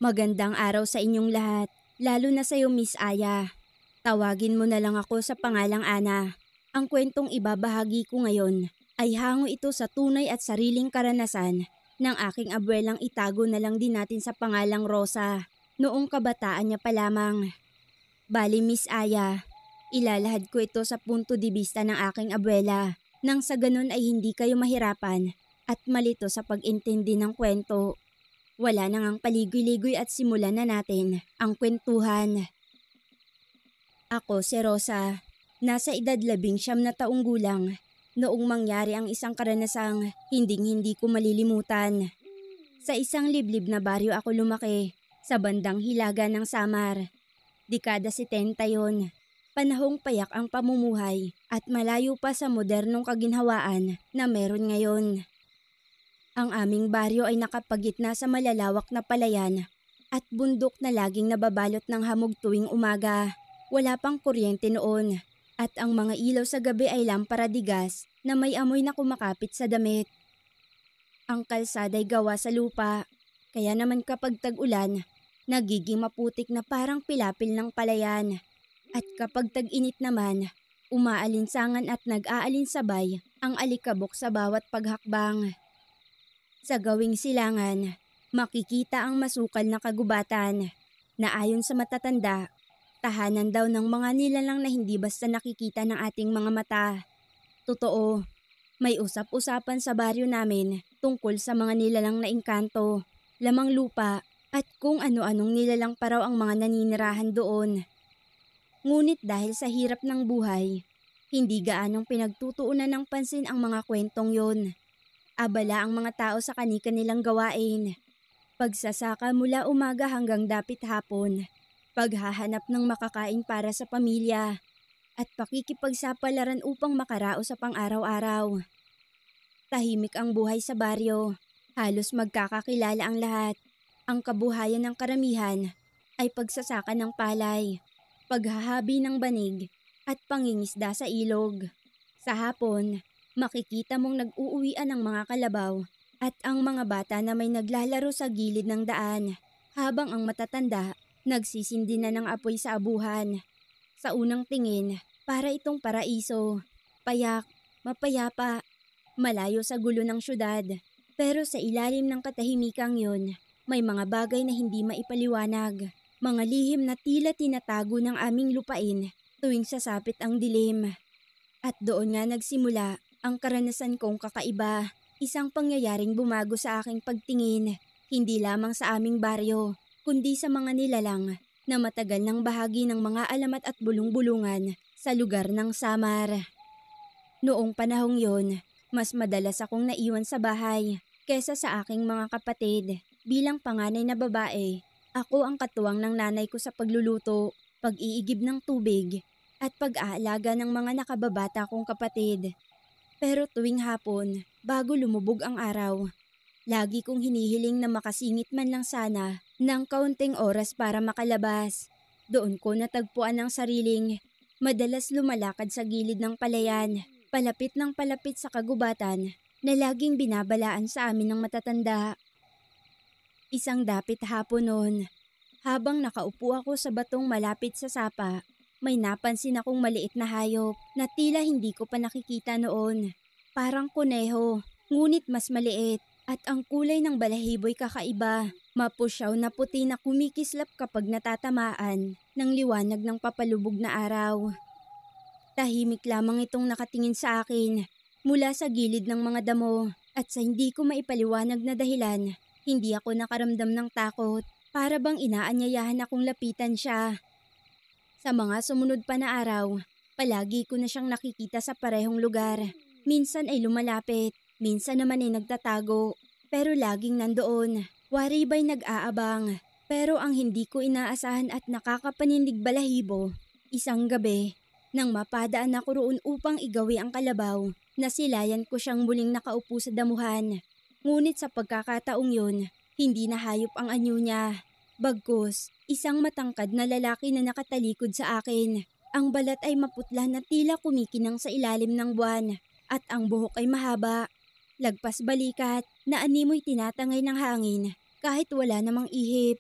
Magandang araw sa inyong lahat, lalo na sa iyo Miss Aya. Tawagin mo na lang ako sa pangalang Ana. Ang kwentong ibabahagi ko ngayon ay hango ito sa tunay at sariling karanasan ng aking abuelang itago na lang din natin sa pangalang Rosa noong kabataan niya pa lamang. Bali Miss Aya, ilalahad ko ito sa punto de vista ng aking abuela nang sa ganun ay hindi kayo mahirapan at malito sa pag-intindi ng kwento. Wala na ngang paligoy-ligoy at simulan na natin ang kwentuhan. Ako si Rosa, nasa edad 19 na taong gulang noong mangyari ang isang karanasang hinding-hindi ko malilimutan. Sa isang liblib na baryo ako lumaki, sa bandang hilaga ng Samar. Dekada 70 yon, panahong payak ang pamumuhay at malayo pa sa modernong kaginhawaan na meron ngayon. Ang aming baryo ay nakapagitna sa malalawak na palayan at bundok na laging nababalot ng hamog tuwing umaga. Wala pang kuryente noon at ang mga ilaw sa gabi ay lampara de gas na may amoy na kumakapit sa damit. Ang kalsada ay gawa sa lupa, kaya naman kapag tag-ulan, nagiging maputik na parang pilapil ng palayan. At kapag tag-init naman, umaalinsangan at nag-aalinsabay ang alikabok sa bawat paghakbang. Sa gawing silangan, makikita ang masukal na kagubatan na ayon sa matatanda, tahanan daw ng mga nilalang na hindi basta nakikita ng ating mga mata. Totoo, may usap-usapan sa baryo namin tungkol sa mga nilalang na engkanto, lamang lupa at kung ano-anong nilalang pa raw ang mga naninirahan doon. Ngunit dahil sa hirap ng buhay, hindi gaanong pinagtutuunan ng pansin ang mga kwentong yon. Abala ang mga tao sa kani-kanilang gawain. Pagsasaka mula umaga hanggang dapit hapon. Paghahanap ng makakain para sa pamilya. At pakikipagsapalaran upang makaraos sa pang-araw-araw. Tahimik ang buhay sa baryo. Halos magkakakilala ang lahat. Ang kabuhayan ng karamihan ay pagsasaka ng palay, paghahabi ng banig at pangingisda sa ilog. Sa hapon, makikita mong nag-uuwian ang mga kalabaw at ang mga bata na may naglalaro sa gilid ng daan habang ang matatanda nagsisindi na ng apoy sa abuhan. Sa unang tingin, para itong paraiso, payak, mapayapa, malayo sa gulo ng syudad. Pero sa ilalim ng katahimikang yon, may mga bagay na hindi maipaliwanag, mga lihim na tila tinatago ng aming lupain tuwing sasapit ang dilim. At doon nga nagsimula ang karanasan kong kakaiba, isang pangyayaring bumago sa aking pagtingin, hindi lamang sa aming baryo, kundi sa mga nilalang na matagal ng bahagi ng mga alamat at bulong-bulungan sa lugar ng Samar. Noong panahong yon, mas madalas akong naiwan sa bahay kesa sa aking mga kapatid. Bilang panganay na babae, ako ang katuwang ng nanay ko sa pagluluto, pag-iigib ng tubig, at pag-aalaga ng mga nakababata kong kapatid. Pero tuwing hapon, bago lumubog ang araw, lagi kong hinihiling na makasingit man lang sana ng kaunting oras para makalabas. Doon ko natagpuan ang sariling madalas lumalakad sa gilid ng palayan, palapit ng palapit sa kagubatan na laging binabalaan sa amin ng matatanda. Isang dapit hapon noon, habang nakaupo ako sa batong malapit sa sapa, may napansin akong maliit na hayop na tila hindi ko pa nakikita noon. Parang kuneho, ngunit mas maliit at ang kulay ng balahibo'y kakaiba. Mapusyaw na puti na kumikislap kapag natatamaan ng liwanag ng papalubog na araw. Tahimik lamang itong nakatingin sa akin mula sa gilid ng mga damo at sa hindi ko maipaliwanag na dahilan, hindi ako nakaramdam ng takot. Para bang inaanyayahan akong lapitan siya. Sa mga sumunod pa na araw, palagi ko na siyang nakikita sa parehong lugar. Minsan ay lumalapit, minsan naman ay nagtatago, pero laging nandoon. Wari ba'y nag-aabang, pero ang hindi ko inaasahan at nakakapanindig balahibo, isang gabi, nang mapadaan ako roon upang igawi ang kalabaw, nasilayan ko siyang muling nakaupo sa damuhan. Ngunit sa pagkakataong yon, hindi na hayop ang anyo niya. Bagkus, isang matangkad na lalaki na nakatalikod sa akin. Ang balat ay maputla na tila kumikinang sa ilalim ng buwan at ang buhok ay mahaba. Lagpas balikat na animoy tinatangay ng hangin kahit wala namang ihip.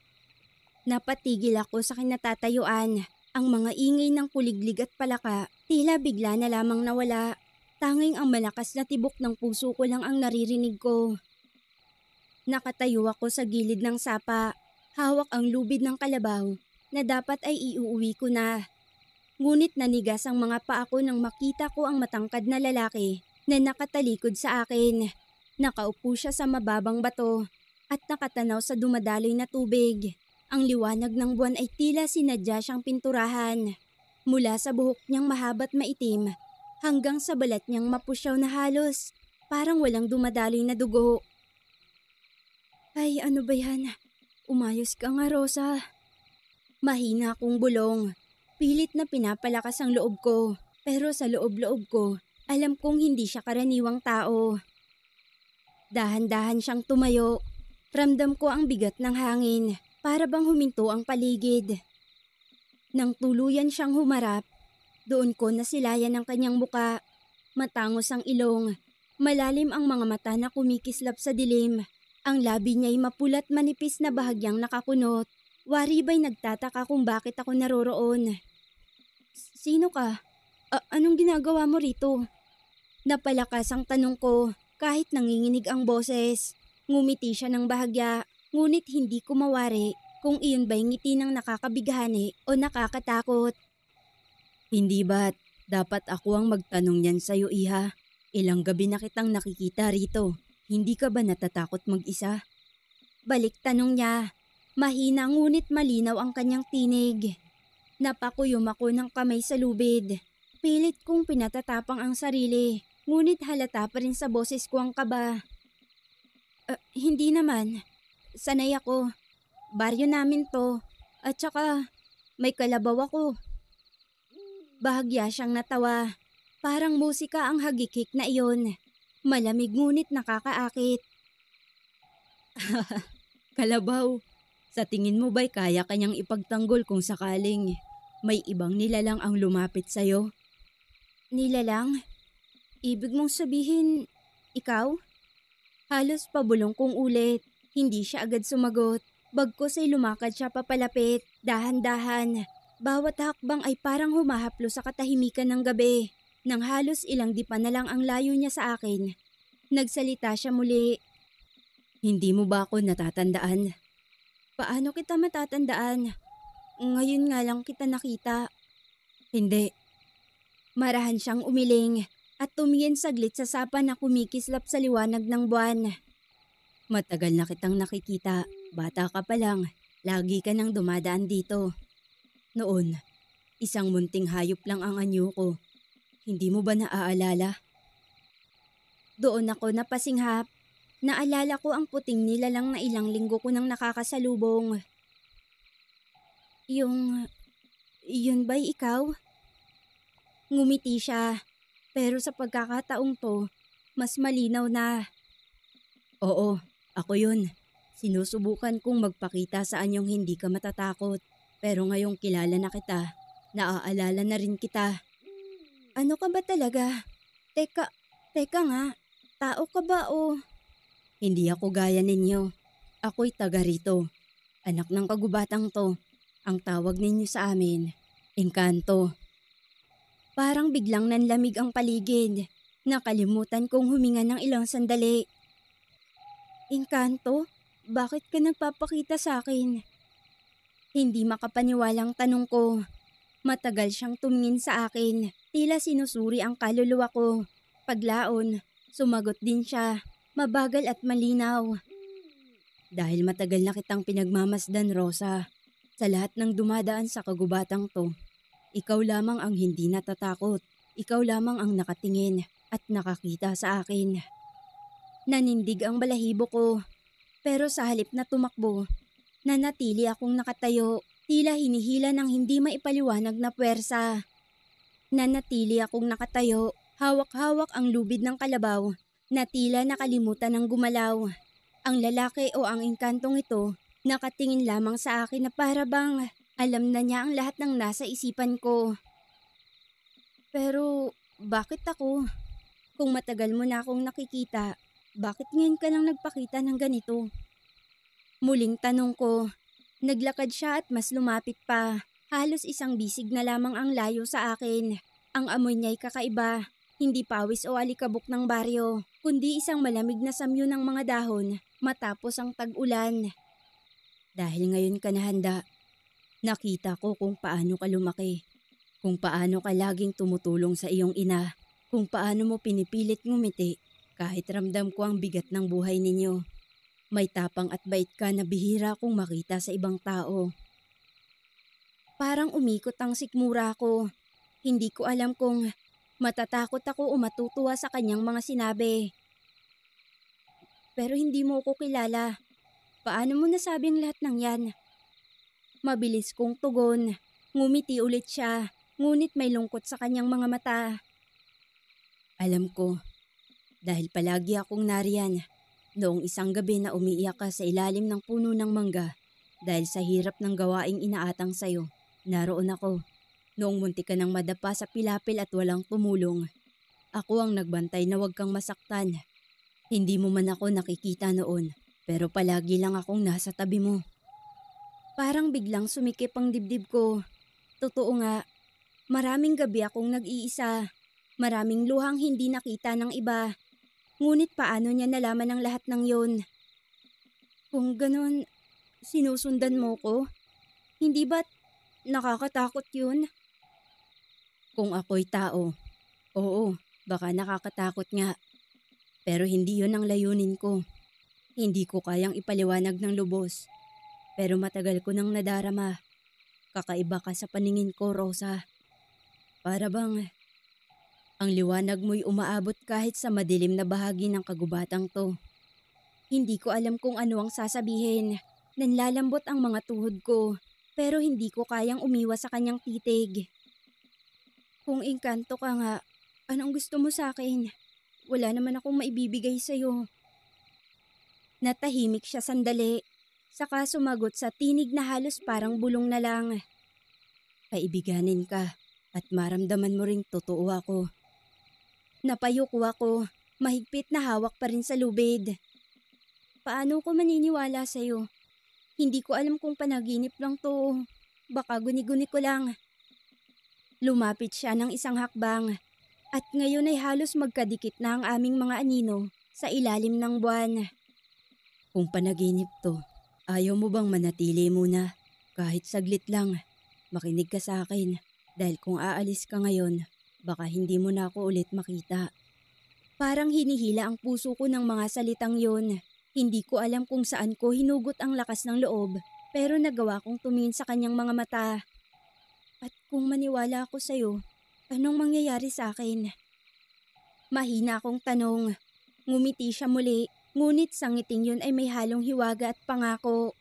Napatigil ako sa kinatatayuan. Ang mga ingay ng kuliglig at palaka, tila bigla na lamang nawala. Tanging ang malakas na tibok ng puso ko lang ang naririnig ko. Nakatayo ako sa gilid ng sapa. Hawak ang lubid ng kalabaw na dapat ay iuuwi ko na. Ngunit nanigas ang mga paa ko nang makita ko ang matangkad na lalaki na nakatalikod sa akin. Nakaupo siya sa mababang bato at nakatanaw sa dumadaloy na tubig. Ang liwanag ng buwan ay tila sinadya siyang pinturahan. Mula sa buhok niyang mahaba't maitim hanggang sa balat niyang mapusyaw na halos parang walang dumadaloy na dugo. Ay, ano ba yan? Umayos ka nga, Rosa. Mahina akong bulong. Pilit na pinapalakas ang loob ko. Pero sa loob-loob ko, alam kong hindi siya karaniwang tao. Dahan-dahan siyang tumayo. Ramdam ko ang bigat ng hangin. Para bang huminto ang paligid. Nang tuluyan siyang humarap, doon ko nasilayan ang kanyang muka. Matangos ang ilong. Malalim ang mga mata na kumikislap sa dilim. Ang labi niya'y mapulat manipis na bahagyang nakakunot. Wari ba'y nagtataka kung bakit ako naroroon. Sino ka? Anong ginagawa mo rito? Napalakas ang tanong ko kahit nanginginig ang boses. Ngumiti siya ng bahagya, ngunit hindi ko mawari kung iyon ba'y ngiti ng nakakabighani o nakakatakot. Hindi ba't dapat ako ang magtanong niyan sa'yo, Iha? Ilang gabi na kitang nakikita rito. Hindi ka ba natatakot mag-isa? Balik tanong niya. Mahina ngunit malinaw ang kanyang tinig. Napakuyom ako ng kamay sa lubid. Pilit kong pinatatapang ang sarili, ngunit halata pa rin sa boses ko ang kaba. Hindi naman. Sanay ako. Baryo namin to. At saka, may kalabaw ako. Bahagya siyang natawa. Parang musika ang hagikik na iyon. Malamig ngunit nakakaakit. Kalabaw, sa tingin mo ba'y kaya kanyang ipagtanggol kung sakaling may ibang nilalang ang lumapit sa'yo? Nilalang? Ibig mong sabihin, ikaw? Halos pabulong kong ulit. Hindi siya agad sumagot. Bagkus ay lumakad siya papalapit, dahan-dahan. Bawat hakbang ay parang humahaplo sa katahimikan ng gabi. Nang halos ilang dipa na lang ang layo niya sa akin, nagsalita siya muli. Hindi mo ba ako natatandaan? Paano kita matatandaan? Ngayon nga lang kita nakita. Hindi. Marahan siyang umiling at tumingin saglit sa sapa na kumikislap sa liwanag ng buwan. Matagal na kitang nakikita. Bata ka pa lang. Lagi ka nang dumadaan dito. Noon, isang munting hayop lang ang anyo ko. Hindi mo ba naaalala? Doon ako napasinghap. Naalala ko ang puting nilalang na ilang linggo ko nang nakakasalubong. Yun ba'y ikaw? Ngumiti siya, pero sa pagkakataong to, mas malinaw na. Oo, ako yun. Sinusubukan kong magpakita sa anyong hindi ka matatakot. Pero ngayong kilala na kita, naaalala na rin kita. Ano ka ba talaga? Teka nga, tao ka ba o? Hindi ako gaya ninyo. Ako'y taga rito. Anak ng kagubatang to. Ang tawag ninyo sa amin, Engkanto. Parang biglang nanlamig ang paligid. Nakalimutan kong huminga ng ilang sandali. Engkanto? Bakit ka nagpapakita sa akin? Hindi makapaniwalang tanong ko. Matagal siyang tumingin sa akin. Tila sinusuri ang kaluluwa ko. Paglaon, sumagot din siya. Mabagal at malinaw. Dahil matagal na kitang pinagmamasdan, Rosa. Sa lahat ng dumadaan sa kagubatang to, ikaw lamang ang hindi natatakot. Ikaw lamang ang nakatingin at nakakita sa akin. Nanindig ang balahibo ko. Pero sa halip na tumakbo, nanatili akong nakatayo. Tila hinihila ng hindi maipaliwanag na puwersa. Nanatili akong nakatayo, hawak-hawak ang lubid ng kalabaw na tila nakalimutan ng gumalaw. Ang lalaki o ang engkantong ito nakatingin lamang sa akin na para bang alam na niya ang lahat ng nasa isipan ko. Pero bakit ako? Kung matagal mo na akong nakikita, bakit ngayon ka lang nagpakita ng ganito? Muling tanong ko. Naglakad siya at mas lumapit pa. Halos isang bisig na lamang ang layo sa akin. Ang amoy niya'y kakaiba. Hindi pawis o alikabok ng baryo, kundi isang malamig na samyo ng mga dahon matapos ang tag-ulan. Dahil ngayon ka nahanda, nakita ko kung paano ka lumaki. Kung paano ka laging tumutulong sa iyong ina. Kung paano mo pinipilit ngumiti kahit ramdam ko ang bigat ng buhay ninyo. May tapang at bait ka na bihira kong makita sa ibang tao. Parang umikot ang sikmura ko. Hindi ko alam kung matatakot ako o matutuwa sa kanyang mga sinabi. Pero hindi mo ko kilala. Paano mo nasabing lahat ng yan? Mabilis kong tugon. Ngumiti ulit siya, ngunit may lungkot sa kanyang mga mata. Alam ko, dahil palagi akong nariyan. Noong isang gabi na umiiyak ka sa ilalim ng puno ng mangga dahil sa hirap ng gawaing inaatang sayo, naroon ako. Noong muntik ka nang madapa sa pilapil at walang tumulong. Ako ang nagbantay na huwag kang masaktan. Hindi mo man ako nakikita noon, pero palagi lang akong nasa tabi mo. Parang biglang sumikip ang dibdib ko. Totoo nga, maraming gabi akong nag-iisa. Maraming luhang hindi nakita ng iba. Ngunit paano niya nalaman ang lahat ng yon? Kung ganun, sinusundan mo ko? Hindi ba't nakakatakot yun? Kung ako'y tao, oo, baka nakakatakot nga. Pero hindi yon ang layunin ko. Hindi ko kayang ipaliwanag ng lubos. Pero matagal ko nang nadarama. Kakaiba ka sa paningin ko, Rosa. Para bang ang liwanag mo'y umaabot kahit sa madilim na bahagi ng kagubatang to. Hindi ko alam kung ano ang sasabihin. Nanlalambot ang mga tuhod ko, pero hindi ko kayang umiwas sa kanyang titig. Kung engkanto ka nga, anong gusto mo sa akin? Wala naman akong maibibigay sa'yo. Natahimik siya sandali, saka sumagot sa tinig na halos parang bulong na lang. Kaibiganin ka at maramdaman mo ring totoo ako. Napayuko ako, mahigpit na hawak pa rin sa lubid. Paano ko maniniwala sa'yo? Hindi ko alam kung panaginip lang to. Baka guni-guni ko lang. Lumapit siya ng isang hakbang at ngayon ay halos magkadikit na ang aming mga anino sa ilalim ng buwan. Kung panaginip to, ayaw mo bang manatili muna? Kahit saglit lang, makinig ka sa akin dahil kung aalis ka ngayon, baka hindi mo na ako ulit makita. Parang hinihila ang puso ko ng mga salitang yon. Hindi ko alam kung saan ko hinugot ang lakas ng loob, pero nagawa kong tumingin sa kanyang mga mata. At kung maniwala ako sa'yo, anong mangyayari sa akin? Mahina akong tanong. Ngumiti siya muli, ngunit sa ngiting yun ay may halong hiwaga at pangako.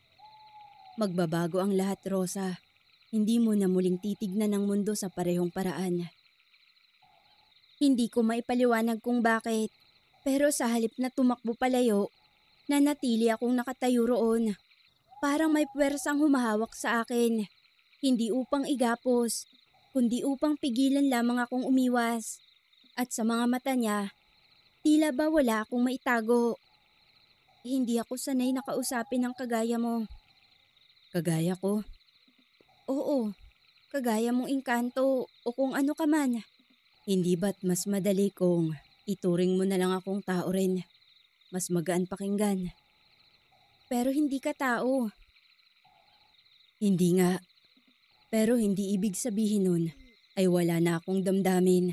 Magbabago ang lahat, Rosa. Hindi mo na muling titignan ang mundo sa parehong paraan. Hindi ko maipaliwanag kung bakit, pero sa halip na tumakbo palayo, nanatili akong nakatayo roon. Parang may puwersang humahawak sa akin. Hindi upang igapos, kundi upang pigilan lamang akong umiwas. At sa mga mata niya, tila ba wala akong maitago. Hindi ako sanay na kausapin ng kagaya mo. Kagaya ko? Oo, kagaya mong engkanto o kung ano ka man. Hindi ba't mas madali kung ituring mo na lang akong tao rin? Mas magaan pakinggan. Pero hindi ka tao. Hindi nga. Pero hindi ibig sabihin nun ay wala na akong damdamin.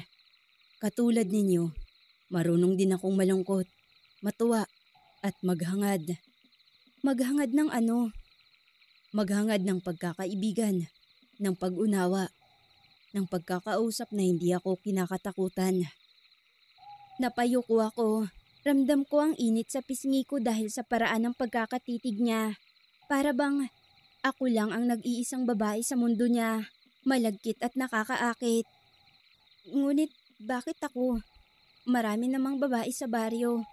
Katulad ninyo, marunong din akong malungkot, matuwa at maghangad. Maghangad ng ano? Maghangad ng pagkakaibigan, ng pag-unawa, ng pagkakausap na hindi ako kinakatakutan. Napayuko ako. Ramdam ko ang init sa pisngi ko dahil sa paraan ng pagkakatitig niya. Para bang ako lang ang nag-iisang babae sa mundo niya. Malagkit at nakakaakit. Ngunit bakit ako? Marami namang babae sa baryo.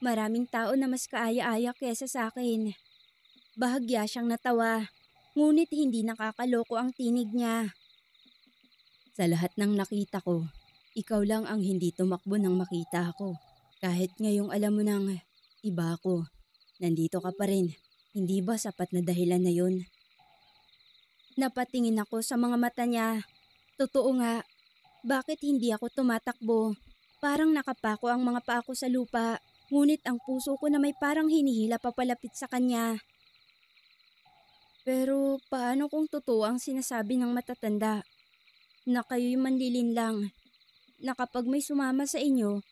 Maraming tao na mas kaaya-aya kesa sa akin. Bahagya siyang natawa. Ngunit hindi nakakaloko ang tinig niya. Sa lahat ng nakita ko, ikaw lang ang hindi tumakbo nang makita ako. Kahit ngayong alam mo nang iba ako, nandito ka pa rin. Hindi ba sapat na dahilan na yun? Napatingin ako sa mga mata niya. Totoo nga, bakit hindi ako tumatakbo? Parang nakapako ang mga paa ko sa lupa, ngunit ang puso ko na may parang hinihila papalapit sa kanya. Pero paano kung totoo ang sinasabi ng matatanda? Na kayo'y manlilinlang, na kapag may sumama sa inyo,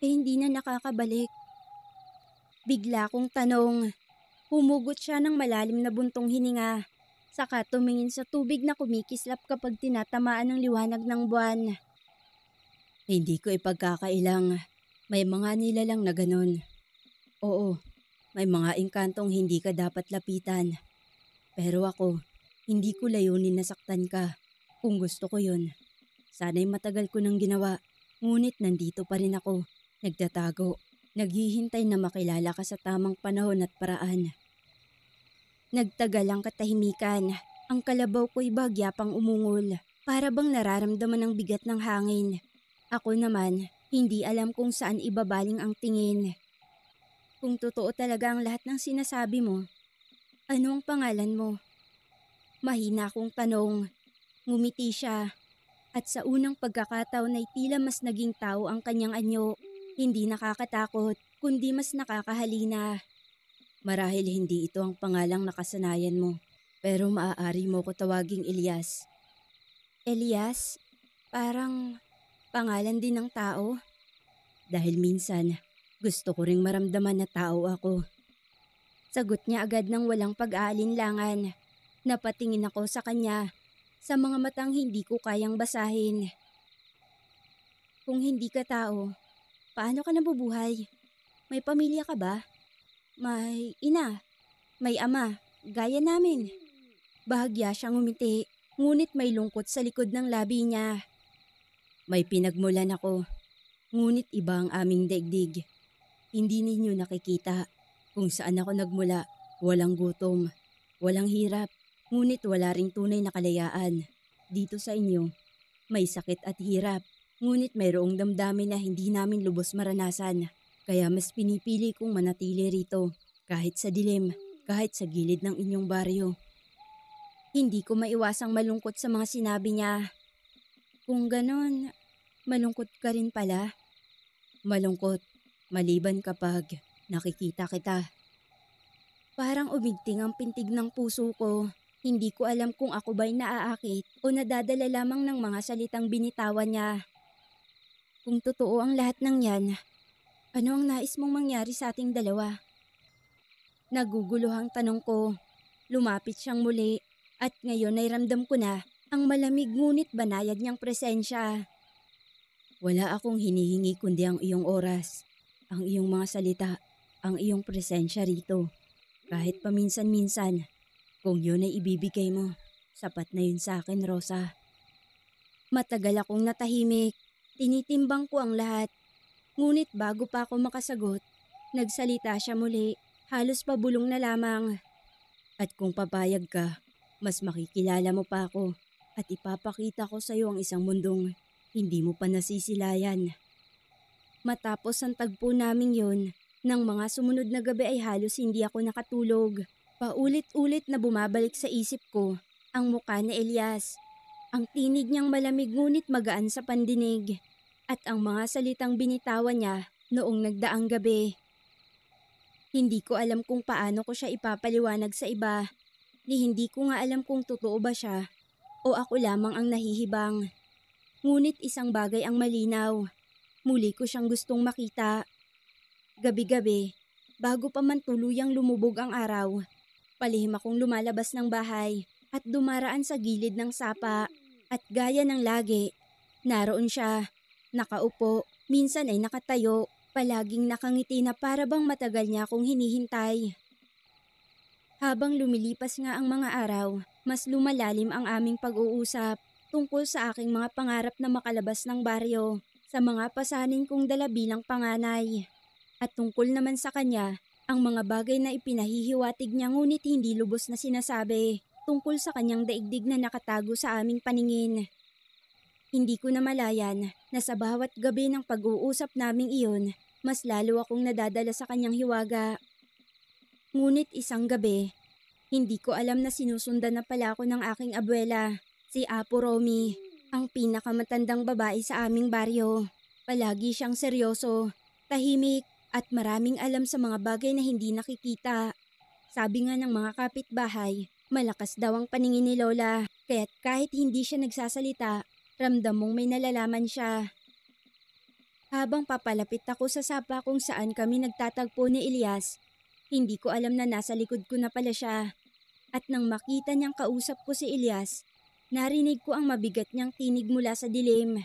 hindi na nakakabalik. Bigla kong tanong. Humugot siya ng malalim na buntong hininga. Saka tumingin sa tubig na kumikislap kapag tinatamaan ng liwanag ng buwan. Hindi ko ipagkakailang. May mga nilalang na ganun. Oo, may mga engkantong hindi ka dapat lapitan. Pero ako, hindi ko layunin na saktan ka. Kung gusto ko yun, sana'y matagal ko nang ginawa. Ngunit nandito pa rin ako, nagtatago. Naghihintay na makilala ka sa tamang panahon at paraan. Nagtagal ang katahimikan. Ang kalabaw ko'y bagya pang umungol. Para bang nararamdaman ng bigat ng hangin. Ako naman, hindi alam kung saan ibabaling ang tingin. Kung totoo talaga ang lahat ng sinasabi mo, ano ang pangalan mo? Mahina akong tanong. Ngumiti siya. At sa unang pagkakataon ay tila mas naging tao ang kanyang anyo. Hindi nakakatakot, kundi mas nakakahalina. Marahil hindi ito ang pangalang nakasanayan mo, pero maaari mo ko tawaging Elias. Elias? Parang pangalan din ng tao? Dahil minsan, gusto ko ring maramdaman na tao ako. Sagot niya agad ng walang pag-aalinlangan. Napatingin ako sa kanya, sa mga matang hindi ko kayang basahin. Kung hindi ka tao, paano ka nabubuhay? May pamilya ka ba? May ina, may ama, gaya namin. Bahagya siyang umiti, ngunit may lungkot sa likod ng labi niya. May pinagmulan ako, ngunit iba ang aming daigdig. Hindi ninyo nakikita kung saan ako nagmula. Walang gutom, walang hirap, ngunit wala ring tunay na kalayaan. Dito sa inyo, may sakit at hirap, ngunit mayroong damdamin na hindi namin lubos maranasan. Kaya mas pinipili kong manatili rito, kahit sa dilim, kahit sa gilid ng inyong baryo. Hindi ko maiwasang malungkot sa mga sinabi niya. Kung ganon, malungkot ka rin pala. Malungkot, maliban kapag nakikita kita. Parang umigting ang pintig ng puso ko. Hindi ko alam kung ako ba'y naaakit o nadadala lamang ng mga salitang binitawan niya. Kung totoo ang lahat ng yan, ano ang nais mong mangyari sa ating dalawa? Naguguluhang tanong ko. Lumapit siyang muli at ngayon ay ramdam ko na ang malamig ngunit banayad niyang presensya. Wala akong hinihingi kundi ang iyong oras, ang iyong mga salita, ang iyong presensya rito. Kahit paminsan-minsan, kung yun ay ibibigay mo, sapat na yun sa akin, Rosa. Matagal akong natahimik, tinitimbang ko ang lahat. Ngunit bago pa ako makasagot, nagsalita siya muli, halos pabulong na lamang. At kung papayag ka, mas makikilala mo pa ako at ipapakita ko sa iyo ang isang mundong hindi mo pa nasisilayan. Matapos ang tagpo naming yun, nang mga sumunod na gabi ay halos hindi ako nakatulog. Paulit-ulit na bumabalik sa isip ko ang mukha ni Elias. Ang tinig niyang malamig ngunit magaan sa pandinig at ang mga salitang binitawan niya noong nagdaang gabi. Hindi ko alam kung paano ko siya ipapaliwanag sa iba. Hindi ko nga alam kung totoo ba siya o ako lamang ang nahihibang. Ngunit isang bagay ang malinaw. Muli ko siyang gustong makita. Gabi-gabi, bago pa man tuluyang lumubog ang araw, palihim akong lumalabas ng bahay at dumaraan sa gilid ng sapa at gaya ng lagi, naroon siya, nakaupo, minsan ay nakatayo, palaging nakangiti na para bang matagal niya akong hinihintay. Habang lumilipas nga ang mga araw, mas lumalalim ang aming pag-uusap tungkol sa aking mga pangarap na makalabas ng baryo, sa mga pasanin kong dala bilang panganay. At tungkol naman sa kanya, ang mga bagay na ipinahihiwatig niya ngunit hindi lubos na sinasabi tungkol sa kanyang daigdig na nakatago sa aming paningin. Hindi ko namalayan na sa bawat gabi ng pag-uusap naming iyon, mas lalo akong nadadala sa kanyang hiwaga. Ngunit isang gabi, Hindi ko alam na sinusundan na pala ako ng aking abuela, si Apo Romy, ang pinakamatandang babae sa aming baryo. Palagi siyang seryoso, tahimik at maraming alam sa mga bagay na hindi nakikita. Sabi nga ng mga kapitbahay, malakas daw ang paningin ni Lola, kaya't kahit hindi siya nagsasalita, ramdam mong may nalalaman siya. Habang papalapit ako sa sapa kung saan kami nagtatagpo ni Elias, hindi ko alam na nasa likod ko na pala siya. At nang makita niyang kausap ko si Elias, narinig ko ang mabigat niyang tinig mula sa dilim.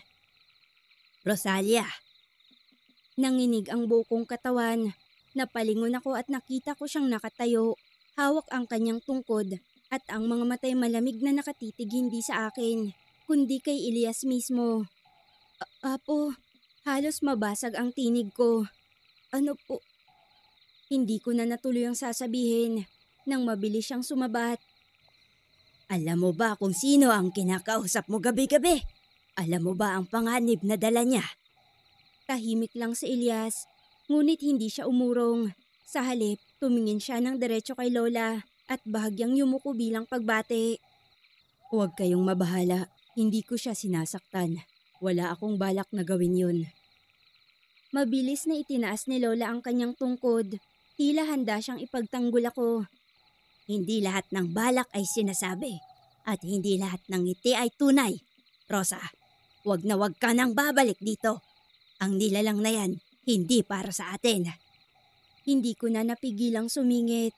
"Rosalia!" Nanginig ang buo kong katawan. Napalingon ako at nakita ko siyang nakatayo. Hawak ang kanyang tungkod at ang mga matay malamig na nakatitig hindi sa akin, kundi kay Elias mismo. Apo, halos mabasag ang tinig ko. Ano po? Hindi ko na natuloy ang sasabihin nang mabilis siyang sumabat. "Alam mo ba kung sino ang kinakausap mo gabi-gabi? Alam mo ba ang panganib na dala niya?" Tahimik lang si Elias, ngunit hindi siya umurong. Sa halip, tumingin siya ng diretso kay Lola at bahagyang yumuko bilang pagbate. "Huwag kayong mabahala, hindi ko siya sinasaktan. Wala akong balak na gawin yun." Mabilis na itinaas ni Lola ang kanyang tungkod. Tila handa siyang ipagtanggol ako. "Hindi lahat ng balak ay sinasabi at hindi lahat ng ngiti ay tunay. Rosa, wag na wag ka nang babalik dito. Ang nilalang na yan, hindi para sa atin." Hindi ko na napigilang sumingit.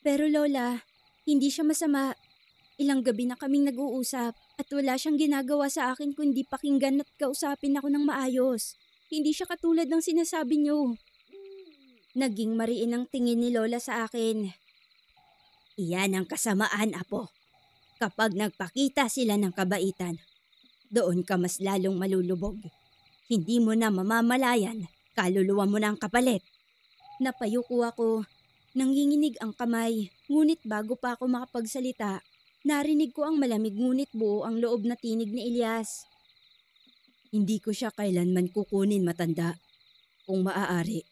"Pero Lola, hindi siya masama. Ilang gabi na kaming nag-uusap at wala siyang ginagawa sa akin kundi pakinggan at kausapin ako ng maayos. Hindi siya katulad ng sinasabi niyo." Naging mariin ang tingin ni Lola sa akin. "Iyan ang kasamaan, Apo. Kapag nagpakita sila ng kabaitan, doon ka mas lalong malulubog. Hindi mo na mamamalayan, kaluluwa mo na ang kapalit." Napayuko ako. Nanginginig ang kamay, ngunit bago pa ako makapagsalita, narinig ko ang malamig ngunit buo ang loob na tinig ni Elias. "Hindi ko siya kailanman kukunin, matanda. Kung maaari,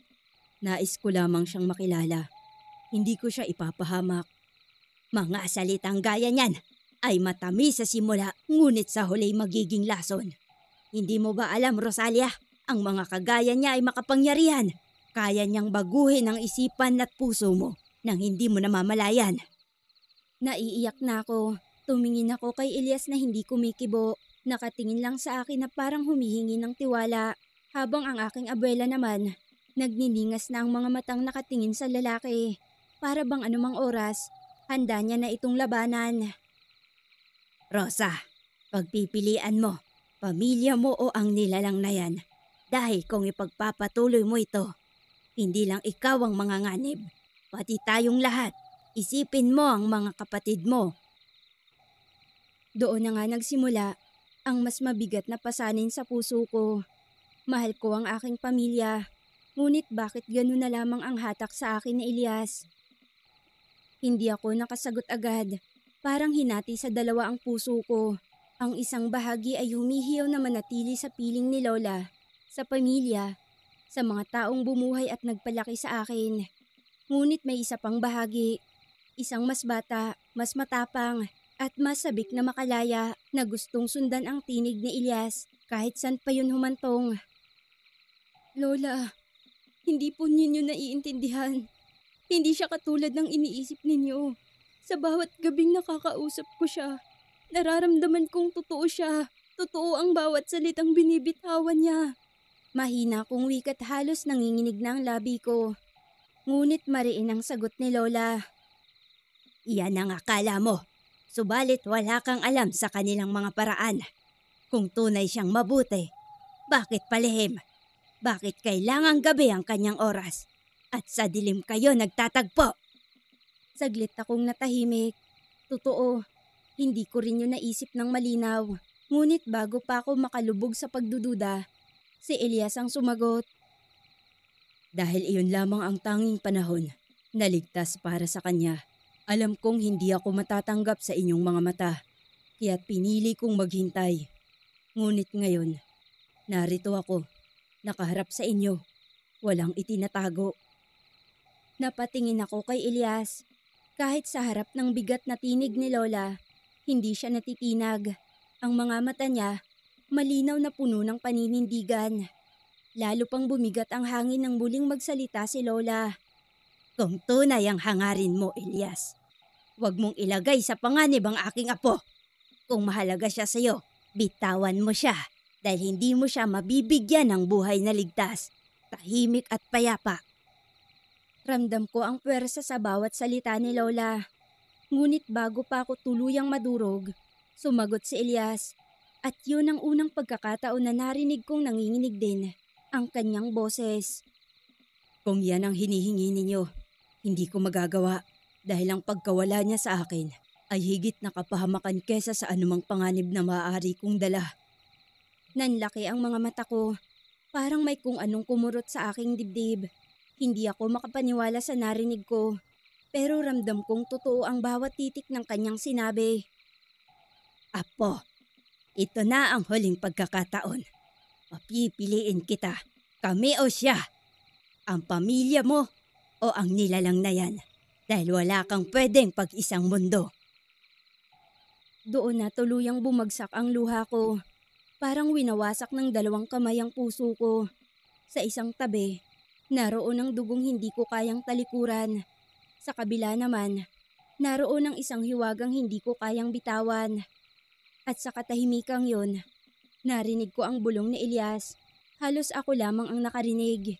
nais ko lamang siyang makilala. Hindi ko siya ipapahamak." "Mga salitang gaya niyan ay matamis sa simula, ngunit sa huli magiging lason. Hindi mo ba alam, Rosalia? Ang mga kagaya niya ay makapangyarihan. Kaya niyang baguhin ang isipan at puso mo nang hindi mo namamalayan." Naiiyak na ako. Tumingin ako kay Elias na hindi kumikibo. Nakatingin lang sa akin na parang humihingi ng tiwala. Habang ang aking abuela naman, nagniningas na ang mga matang nakatingin sa lalaki. Para bang anumang oras, handa niya na itong labanan. "Rosa, pagpipilian mo, pamilya mo o ang nilalang na yan. Dahil kung ipagpapatuloy mo ito, hindi lang ikaw ang manganganib, pati tayong lahat. Isipin mo ang mga kapatid mo." Doon na nga nagsimula ang mas mabigat na pasanin sa puso ko. Mahal ko ang aking pamilya, ngunit bakit gano'n na lamang ang hatak sa akin ni Elias? Hindi ako nakasagot agad. Parang hinati sa dalawa ang puso ko. Ang isang bahagi ay humihiyaw na manatili sa piling ni Lola, sa pamilya, sa mga taong bumuhay at nagpalaki sa akin. Ngunit may isa pang bahagi, isang mas bata, mas matapang, at mas sabik na makalaya na gustong sundan ang tinig ni Elias kahit saan pa yun humantong. "Lola, hindi po ninyo naiintindihan. Hindi siya katulad ng iniisip ninyo. Sa bawat gabing nakakausap ko siya, nararamdaman kong totoo siya. Totoo ang bawat salitang binibitawan niya." Mahina kong wikat, halos nanginginig na ang labi ko. Ngunit mariin ang sagot ni Lola. "Iyan ang akala mo. Subalit wala kang alam sa kanilang mga paraan. Kung tunay siyang mabuti, bakit palihim? Bakit kailangang gabi ang kanyang oras? At sa dilim kayo nagtatagpo?" Saglit akong natahimik. Totoo, hindi ko rin yun naisip ng malinaw. Ngunit bago pa ako makalubog sa pagdududa, si Elias ang sumagot. "Dahil iyon lamang ang tanging panahon na ligtas para sa kanya. Alam kong hindi ako matatanggap sa inyong mga mata, kaya't pinili kong maghintay. Ngunit ngayon, narito ako, nakaharap sa inyo, walang itinatago." Napatingin ako kay Elias. Kahit sa harap ng bigat na tinig ni Lola, hindi siya natitinag. Ang mga mata niya, malinaw na puno ng paninindigan. Lalo pang bumigat ang hangin nang muling magsalita si Lola. Kung tunay ang hangarin mo, Elias, huwag mong ilagay sa panganib ang aking apo. Kung mahalaga siya sa'yo, bitawan mo siya dahil hindi mo siya mabibigyan ng buhay na ligtas, tahimik at payapa. Ramdam ko ang puwersa sa bawat salita ni Lola. Ngunit bago pa ako tuluyang madurog, sumagot si Elias. At yun ang unang pagkakataon na narinig kong nanginginig din ang kanyang boses. Kung yan ang hinihingi ninyo, hindi ko magagawa dahil ang pagkawala niya sa akin ay higit na kapahamakan kesa sa anumang panganib na maaari kong dala. Nanlaki ang mga mata ko, parang may kung anong kumurot sa aking dibdib. Hindi ako makapaniwala sa narinig ko, pero ramdam kong totoo ang bawat titik ng kanyang sinabi. Apo, ito na ang huling pagkakataon. Mapipiliin kita, kami o siya. Ang pamilya mo o ang nilalang na yan dahil wala kang pwedeng pag-isang mundo. Doon na tuluyang bumagsak ang luha ko. Parang winawasak ng dalawang kamay ang puso ko. Sa isang tabi, naroon ang dugong hindi ko kayang talikuran. Sa kabila naman, naroon ang isang hiwagang hindi ko kayang bitawan. At sa katahimikang yun, narinig ko ang bulong ni Elias. Halos ako lamang ang nakarinig.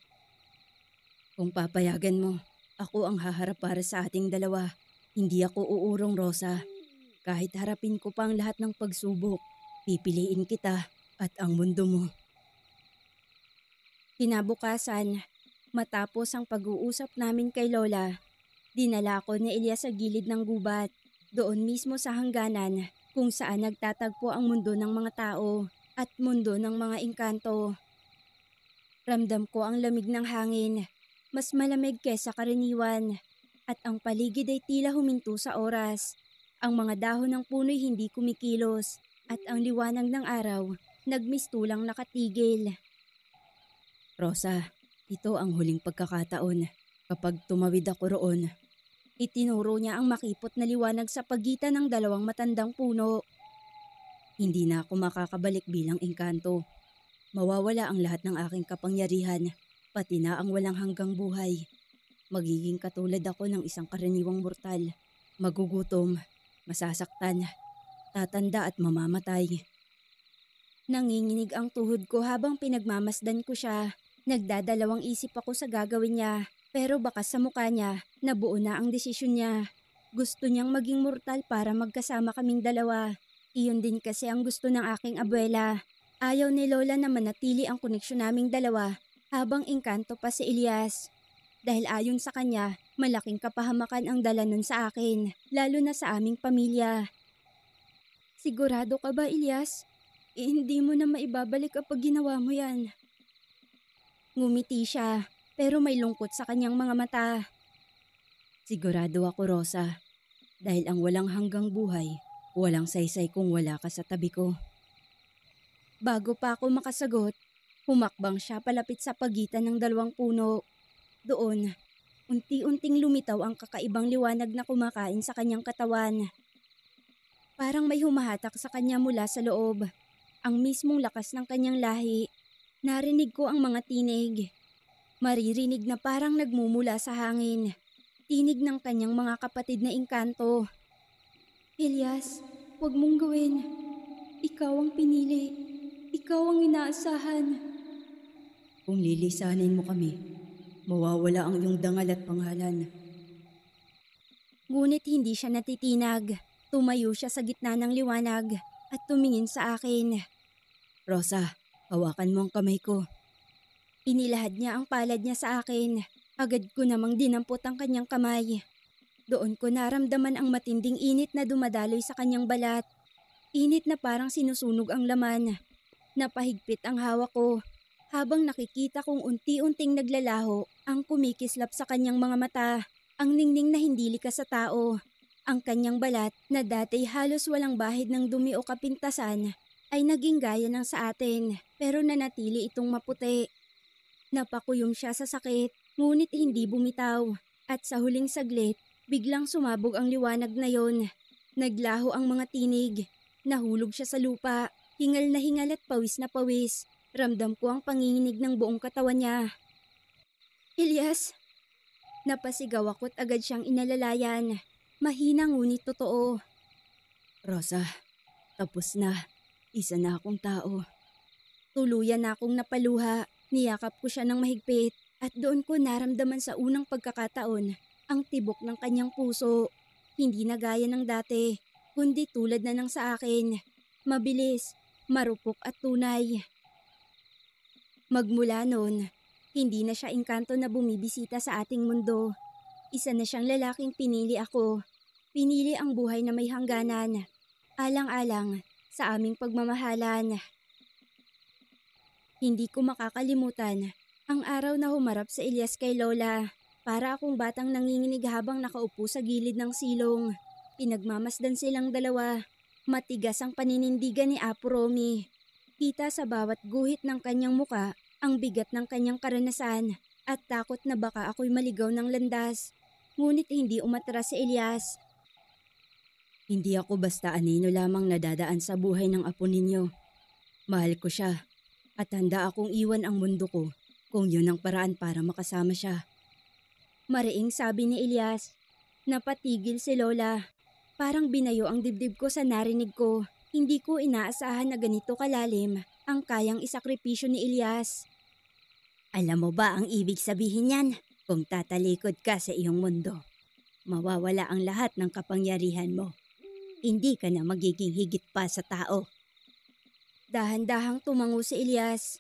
Kung papayagan mo, ako ang haharap para sa ating dalawa. Hindi ako uurong, Rosa. Kahit harapin ko pa ang lahat ng pagsubok, pipiliin kita at ang mundo mo. Kinabukasan, matapos ang pag-uusap namin kay Lola, dinala ko ni Elias sa gilid ng gubat, doon mismo sa hangganan kung saan nagtatagpo ang mundo ng mga tao at mundo ng mga engkanto. Ramdam ko ang lamig ng hangin, mas malamig kesa karaniwan, at ang paligid ay tila huminto sa oras. Ang mga dahon ng puno'y hindi kumikilos at ang liwanag ng araw nagmistulang nakatigil. Rosa, ito ang huling pagkakataon. Kapag tumawid ako roon, itinuro niya ang makipot na liwanag sa pagitan ng dalawang matandang puno. Hindi na ako makakabalik bilang engkanto. Mawawala ang lahat ng aking kapangyarihan, pati na ang walang hanggang buhay. Magiging katulad ako ng isang karaniwang mortal. Magugutom, masasaktan, tatanda at mamamatay. Nanginginig ang tuhod ko habang pinagmamasdan ko siya. Nagdadalawang isip ako sa gagawin niya, pero baka sa mukha niya, nabuo na ang desisyon niya. Gusto niyang maging mortal para magkasama kaming dalawa. Iyon din kasi ang gusto ng aking abuela. Ayaw ni Lola na manatili ang koneksyon naming dalawa habang engkanto pa si Elias. Dahil ayon sa kanya, malaking kapahamakan ang dala nun sa akin, lalo na sa aming pamilya. Sigurado ka ba, Elias? Hindi mo na maibabalik kapag ginawa mo yan. Ngumiti siya, pero may lungkot sa kanyang mga mata. Sigurado ako, Rosa, dahil ang walang hanggang buhay, walang saysay kung wala ka sa tabi ko. Bago pa ako makasagot, humakbang siya palapit sa pagitan ng dalawang puno. Doon, unti-unting lumitaw ang kakaibang liwanag na kumakain sa kanyang katawan. Parang may humahatak sa kanya mula sa loob. Ang mismong lakas ng kanyang lahi. Narinig ko ang mga tinig. Maririnig na parang nagmumula sa hangin. Tinig ng kanyang mga kapatid na engkanto. Elias, huwag mong gawin. Ikaw ang pinili. Ikaw ang inaasahan. Kung lilisanin mo kami, mawawala ang iyong dangal at pangalan. Ngunit hindi siya natitinag. Tumayo siya sa gitna ng liwanag at tumingin sa akin. Rosa, hawakan mo ang kamay ko. Inilahad niya ang palad niya sa akin. Agad ko namang dinampot ang kanyang kamay. Doon ko naramdaman ang matinding init na dumadaloy sa kanyang balat. Init na parang sinusunog ang laman. Napahigpit ang hawak ko habang nakikita kong unti-unting naglalaho ang kumikislap sa kanyang mga mata. Ang ningning na hindi likas sa tao. Ang kanyang balat na dati halos walang bahid ng dumi o kapintasan ay naging gaya ng sa atin, pero nanatili itong maputi. Napakuyom siya sa sakit, ngunit hindi bumitaw. At sa huling saglit, Biglang sumabog ang liwanag na yon. Naglaho ang mga tinig. Nahulog siya sa lupa. Hingal na hingal at pawis na pawis. Ramdam ko ang panginginig ng buong katawan niya. Ilyas! Napasigaw ako at agad siyang inalalayan. Mahina ngunit totoo. Rosa, tapos na. Isa na akong tao. Tuluyan na akong napaluha. Niyakap ko siya ng mahigpit at doon ko naramdaman sa unang pagkakataon ang tibok ng kanyang puso. Hindi na gaya ng dati, kundi tulad na ng sa akin. Mabilis, marupok at tunay. Magmula noon, hindi na siya engkanto na bumibisita sa ating mundo. Isa na siyang lalaking pinili ako. Pinili ang buhay na may hangganan. Alang-alang sa aming pagmamahalan. Hindi ko makakalimutan ang araw na humarap sa Ilyas kay Lola. Para akong batang nanginginig habang nakaupo sa gilid ng silong. Pinagmamasdan silang dalawa. Matigas ang paninindigan ni Apo Romy. Kita sa bawat guhit ng kanyang muka ang bigat ng kanyang karanasan at takot na baka ako'y maligaw ng landas. Ngunit hindi umatras si Ilyas. Hindi ako basta anino lamang nadadaan sa buhay ng apo ninyo. Mahal ko siya at handa akong iwan ang mundo ko kung yun ang paraan para makasama siya. Mariing sabi ni Ilyas. Napatigil si Lola. Parang binayo ang dibdib ko sa narinig ko. Hindi ko inaasahan na ganito kalalim ang kayang isakripisyo ni Ilyas. Alam mo ba ang ibig sabihin niyan? Kung tatalikod ka sa iyong mundo, mawawala ang lahat ng kapangyarihan mo. Hindi ka na magiging higit pa sa tao. Dahan-dahang tumango si Ilyas.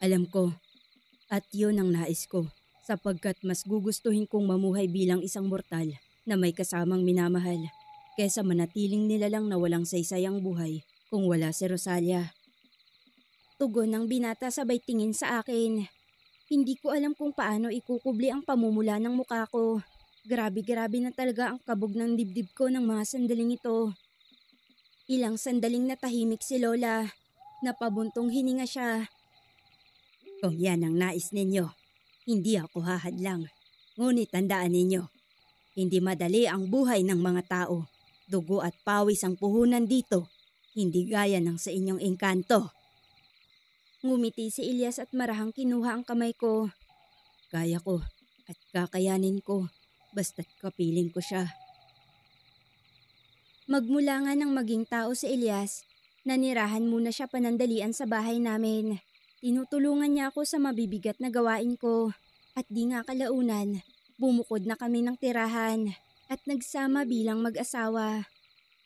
Alam ko, at yun ang nais ko. Sapagkat mas gugustuhin kong mamuhay bilang isang mortal na may kasamang minamahal kaysa manatiling nilalang na walang saysay ang buhay kung wala si Rosalia. Tugon ng binata sabay tingin sa akin. Hindi ko alam kung paano ikukubli ang pamumula ng mukha ko. Grabe-grabe na talaga ang kabog ng dibdib ko ng mga sandaling ito. Ilang sandaling natahimik si Lola. Napabuntong hininga siya. Kung yan ang nais ninyo, hindi ako hahadlang. Ngunit tandaan ninyo, hindi madali ang buhay ng mga tao. Dugo at pawis ang puhunan dito. Hindi gaya ng sa inyong engkanto. Ngumiti si Ilyas at marahang kinuha ang kamay ko. Kaya ko at kakayanin ko. Basta't kapiling ko siya. Magmula nga ng maging tao si Ilyas, nanirahan muna siya panandalian sa bahay namin. Tinutulungan niya ako sa mabibigat na gawain ko. At di nga kalaunan, bumukod na kami ng tirahan at nagsama bilang mag-asawa.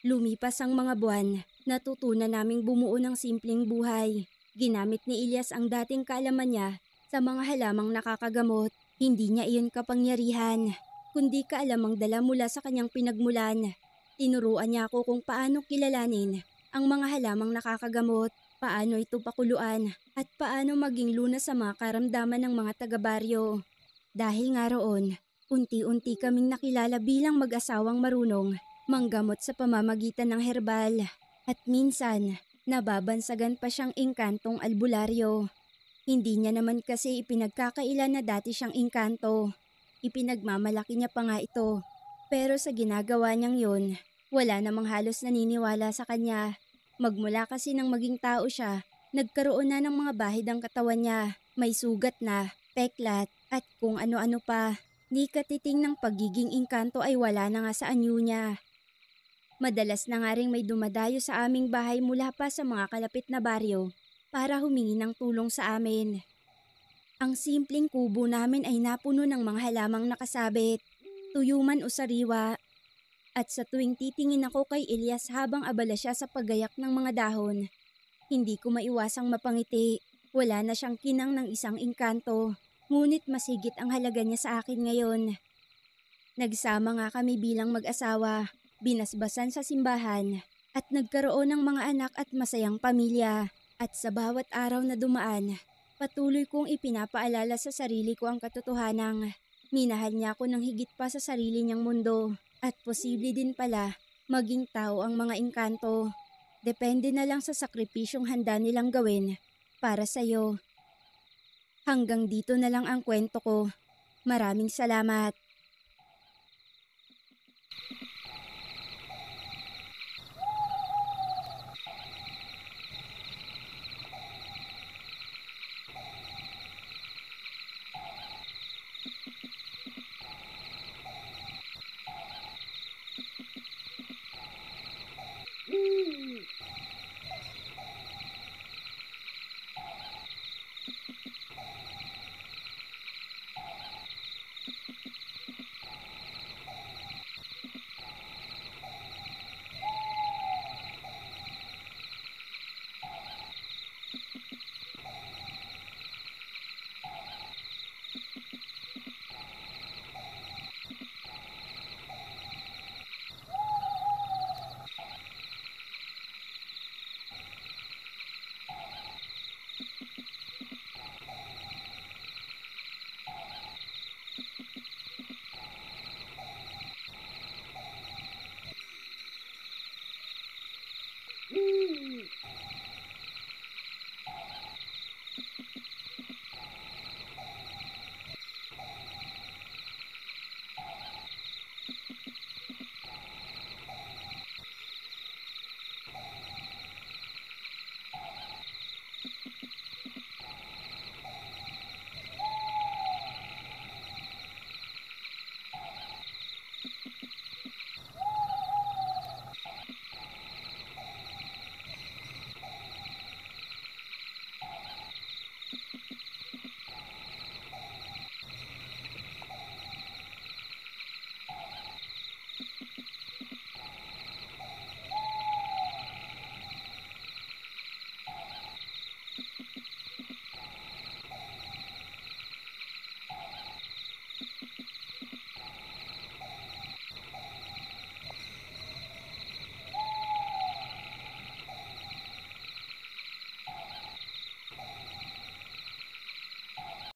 Lumipas ang mga buwan, natutunan naming bumuo ng simpleng buhay. Ginamit ni Ilyas ang dating kaalaman niya sa mga halamang nakakagamot. Hindi niya iyon kapangyarihan, kundi kaalamang dala mula sa kanyang pinagmulan. Tinuruan niya ako kung paano kilalanin ang mga halamang nakakagamot, paano ito pakuluan, at paano maging lunas sa mga karamdaman ng mga taga-baryo. Dahil nga roon, unti-unti kaming nakilala bilang mag-asawang marunong manggamot sa pamamagitan ng herbal. At minsan, nababansagan pa siyang engkantong albularyo. Hindi niya naman kasi ipinagkakaila na dati siyang engkanto. Ipinagmamalaki niya pa nga ito. Pero sa ginagawa niyang yun, wala namang halos naniniwala sa kanya. Magmula kasi nang maging tao siya, nagkaroon na ng mga bahid ang katawan niya. May sugat na, peklat, at kung ano-ano pa. Ni katiting ng pagiging engkanto ay wala na nga sa anyo niya. Madalas na nga rin may dumadayo sa aming bahay mula pa sa mga kalapit na baryo para humingi ng tulong sa amin. Ang simpleng kubo namin ay napuno ng mga halamang nakasabit, tuyuman o sariwa. At sa tuwing titingin ako kay Ilyas habang abala siya sa paggayak ng mga dahon, hindi ko maiwasang mapangiti. Wala na siyang kinang ng isang engkanto, ngunit masigit ang halaga niya sa akin ngayon. Nagsama nga kami bilang mag-asawa, binasbasan sa simbahan, at nagkaroon ng mga anak at masayang pamilya. At sa bawat araw na dumaan, patuloy kong ipinapaalala sa sarili ko ang katotohanang minahal niya ako ng higit pa sa sarili niyang mundo. At posible din pala maging tao ang mga engkanto. Depende na lang sa sakripisyong handa nilang gawin para sa'yo. Hanggang dito na lang ang kwento ko. Maraming salamat.